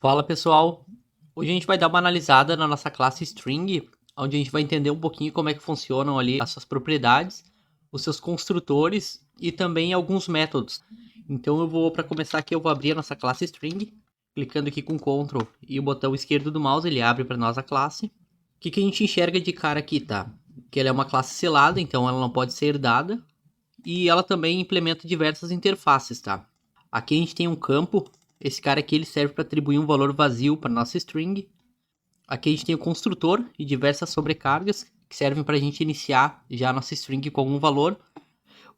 Fala pessoal, hoje a gente vai dar uma analisada na nossa classe String, onde a gente vai entender um pouquinho como é que funcionam ali as suas propriedades, os seus construtores e também alguns métodos. Então para começar aqui, eu vou abrir a nossa classe String, clicando aqui com Ctrl e o botão esquerdo do mouse, ele abre para nós a classe. O que a gente enxerga de cara aqui, tá? Que ela é uma classe selada, então ela não pode ser herdada, e ela também implementa diversas interfaces, tá? Aqui a gente tem um campo. Esse cara aqui ele serve para atribuir um valor vazio para nossa string. Aqui a gente tem o construtor e diversas sobrecargas que servem para a gente iniciar já a nossa string com algum valor.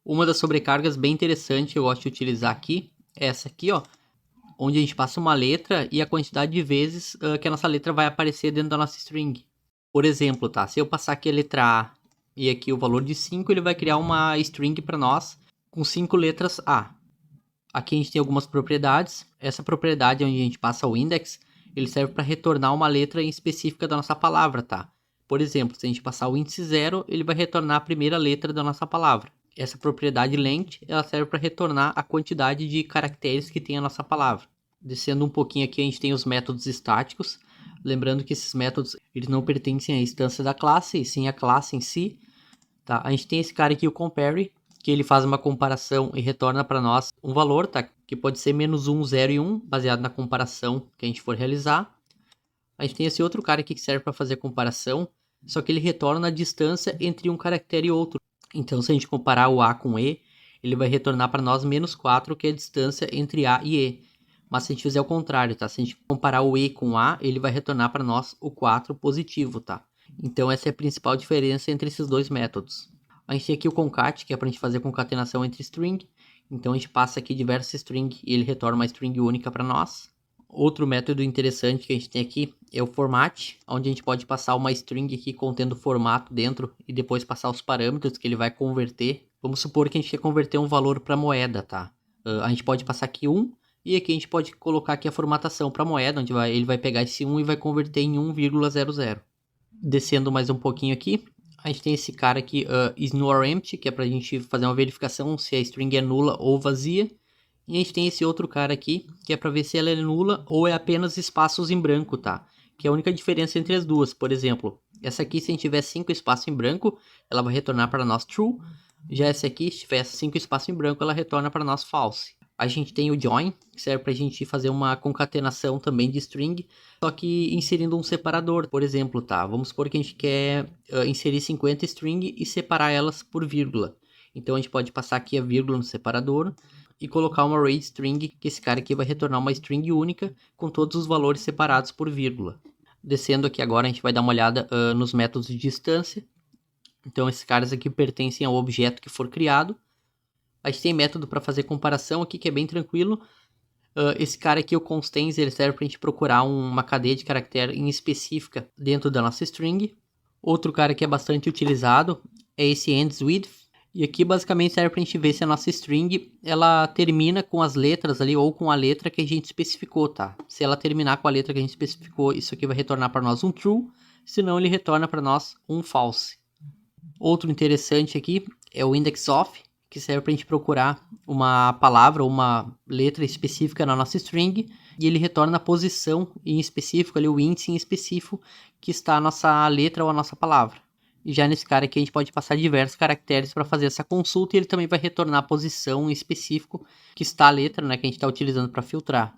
Uma das sobrecargas bem interessante que eu gosto de utilizar aqui é essa aqui, ó, onde a gente passa uma letra e a quantidade de vezes que a nossa letra vai aparecer dentro da nossa string. Por exemplo, tá? Se eu passar aqui a letra A e aqui o valor de 5, ele vai criar uma string para nós com 5 letras A. Aqui a gente tem algumas propriedades. Essa propriedade onde a gente passa o index, ele serve para retornar uma letra específica da nossa palavra, tá? Por exemplo, se a gente passar o índice 0, ele vai retornar a primeira letra da nossa palavra. Essa propriedade length, ela serve para retornar a quantidade de caracteres que tem a nossa palavra. Descendo um pouquinho aqui, a gente tem os métodos estáticos. Lembrando que esses métodos, eles não pertencem à instância da classe, e sim à classe em si. Tá? A gente tem esse cara aqui, o compare, que ele faz uma comparação e retorna para nós um valor, tá? Que pode ser -1, 0 e 1, baseado na comparação que a gente for realizar. A gente tem esse outro cara aqui que serve para fazer a comparação, só que ele retorna a distância entre um caractere e outro. Então, se a gente comparar o A com E, ele vai retornar para nós -4, que é a distância entre A e E. Mas se a gente fizer o contrário, tá? Se a gente comparar o E com o A, ele vai retornar para nós o 4 positivo, tá? Então, essa é a principal diferença entre esses dois métodos. A gente tem aqui o concat, que é para a gente fazer concatenação entre string. Então a gente passa aqui diversas string e ele retorna uma string única para nós. Outro método interessante que a gente tem aqui é o format, onde a gente pode passar uma string aqui contendo formato dentro e depois passar os parâmetros que ele vai converter. Vamos supor que a gente quer converter um valor para moeda, tá? A gente pode passar aqui 1 e aqui a gente pode colocar aqui a formatação para moeda, onde ele vai pegar esse 1 e vai converter em 1,00. Descendo mais um pouquinho aqui, a gente tem esse cara aqui, isNoREmpty, que é para a gente fazer uma verificação se a string é nula ou vazia. E a gente tem esse outro cara aqui, que é para ver se ela é nula ou é apenas espaços em branco, tá? Que é a única diferença entre as duas. Por exemplo, essa aqui, se a gente tiver 5 espaços em branco, ela vai retornar para nós true. Já essa aqui, se tiver 5 espaços em branco, ela retorna para nós false. A gente tem o join, que serve para a gente fazer uma concatenação também de string, só que inserindo um separador, por exemplo, tá? Vamos supor que a gente quer inserir 50 string e separar elas por vírgula. Então a gente pode passar aqui a vírgula no separador e colocar uma array string, que esse cara aqui vai retornar uma string única com todos os valores separados por vírgula. Descendo aqui agora, a gente vai dar uma olhada nos métodos de distância. Então esses caras aqui pertencem ao objeto que for criado. A gente tem método para fazer comparação aqui, que é bem tranquilo. Esse cara aqui, o constants, ele serve para a gente procurar uma cadeia de caractere em específica dentro da nossa string. Outro cara que é bastante utilizado é esse ends_with. E aqui basicamente serve para a gente ver se a nossa string ela termina com as letras ali ou com a letra que a gente especificou, tá? Se ela terminar com a letra que a gente especificou, isso aqui vai retornar para nós um true. Senão ele retorna para nós um false. Outro interessante aqui é o index_of, que serve para a gente procurar uma palavra ou uma letra específica na nossa string, e ele retorna a posição em específico, ali, o índice em específico que está a nossa letra ou a nossa palavra. E já nesse cara aqui a gente pode passar diversos caracteres para fazer essa consulta, e ele também vai retornar a posição em específico que está a letra, né, que a gente está utilizando para filtrar.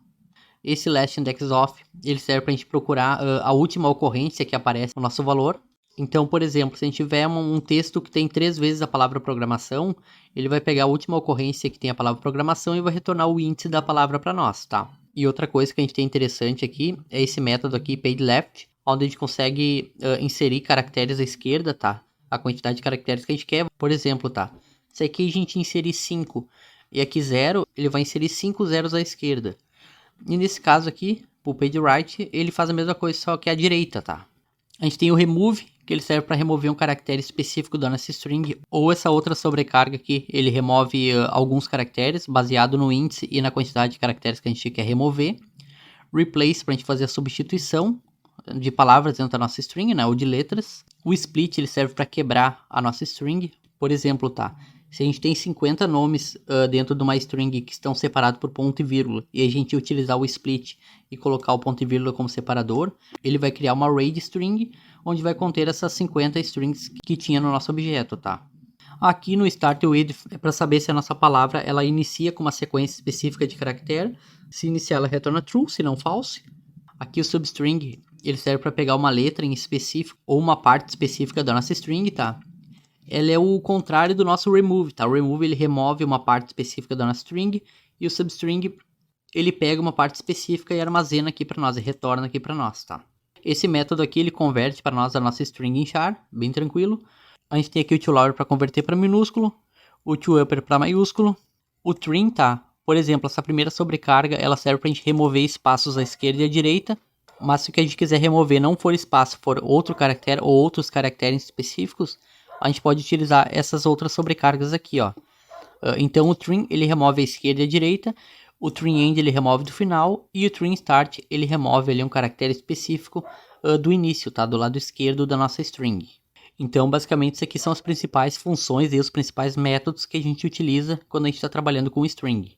Esse last index_of, ele serve para a gente procurar a última ocorrência que aparece no nosso valor. Então, por exemplo, se a gente tiver um texto que tem 3 vezes a palavra programação, ele vai pegar a última ocorrência que tem a palavra programação e vai retornar o índice da palavra para nós, tá? E outra coisa que a gente tem interessante aqui é esse método aqui, pageLeft, onde a gente consegue inserir caracteres à esquerda, tá? A quantidade de caracteres que a gente quer. Por exemplo, tá? Se aqui a gente inserir 5 e aqui 0, ele vai inserir 5 zeros à esquerda. E nesse caso aqui, o pageWrite, ele faz a mesma coisa, só que à direita, tá? A gente tem o remove, que ele serve para remover um caractere específico da nossa string, ou essa outra sobrecarga aqui, ele remove alguns caracteres baseado no índice e na quantidade de caracteres que a gente quer remover. Replace, para a gente fazer a substituição de palavras dentro da nossa string, né, ou de letras. O split, ele serve para quebrar a nossa string. Por exemplo, tá? Se a gente tem 50 nomes dentro de uma string que estão separados por ponto e vírgula, e a gente utilizar o split e colocar o ponto e vírgula como separador, ele vai criar uma array de string, onde vai conter essas 50 strings que tinha no nosso objeto, tá? Aqui no start with é para saber se a nossa palavra ela inicia com uma sequência específica de caractere. Se iniciar, ela retorna true, se não false. Aqui o substring ele serve para pegar uma letra em específico ou uma parte específica da nossa string, tá? Ela é o contrário do nosso remove, tá? O remove ele remove uma parte específica da nossa string e o substring ele pega uma parte específica e armazena aqui para nós e retorna aqui para nós, tá? Esse método aqui ele converte para nós a nossa string em char, bem tranquilo. A gente tem aqui o toLower para converter para minúsculo, o toUpper para maiúsculo, o trim, tá? Por exemplo, essa primeira sobrecarga, ela serve para a gente remover espaços à esquerda e à direita, mas se o que a gente quiser remover não for espaço, for outro caractere ou outros caracteres específicos, a gente pode utilizar essas outras sobrecargas aqui, ó. Então o trim, ele remove a esquerda e a direita, o trim end ele remove do final, e o trim start, ele remove ali um caractere específico do início, tá? Do lado esquerdo da nossa string. Então, basicamente, isso aqui são as principais funções e os principais métodos que a gente utiliza quando a gente está trabalhando com string.